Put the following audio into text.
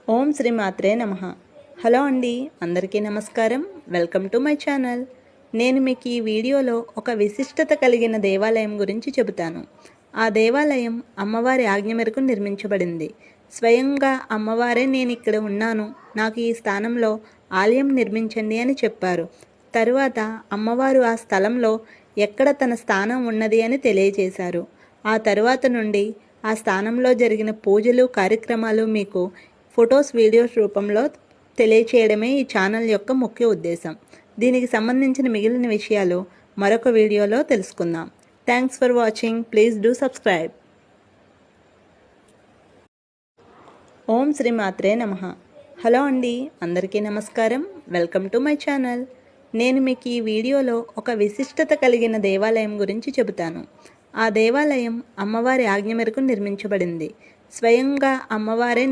ఓం శ్రీ మాత్రే నమః. హలో అండి, అందరికీ నమస్కారం. Welcome to my channel. నేను మీకు ఈ వీడియోలో ఒక విశిష్టత కలిగిన దేవాలయం గురించి చెబుతాను. ఆ దేవాలయం అమ్మవారి ఆజ్ఞ మేరకు నిర్మించబడింది. స్వయంగా అమ్మవారే నేను ఇక్కడ ఉన్నాను, నాకు ఈ స్థానంలో ఆలయం నిర్మించండి అని చెప్పారు. తరువాత అమ్మవారు ఆ స్థలంలో ఎక్కడ తన స్థానం ఉన్నది అని తెలియజేశారు. ఆ తరువాత నుండి ఆ స్థానంలో జరిగిన పూజలు కార్యక్రమాలు మీకు ఫొటోస్ వీడియోస్ రూపంలో తెలియచేయడమే ఈ ఛానల్ యొక్క ముఖ్య ఉద్దేశం. దీనికి సంబంధించిన మిగిలిన విషయాలు మరొక వీడియోలో తెలుసుకుందాం. Thanks for watching. Please do subscribe. ఓం శ్రీ మాత్రే నమః. హలో అండి, అందరికీ నమస్కారం. Welcome to my channel. నేను మీకు ఈ వీడియోలో ఒక విశిష్టత కలిగిన దేవాలయం గురించి చెబుతాను. ఆ దేవాలయం అమ్మవారి ఆజ్ఞ మేరకు నిర్మించబడింది. స్వయంగా అమ్మవారే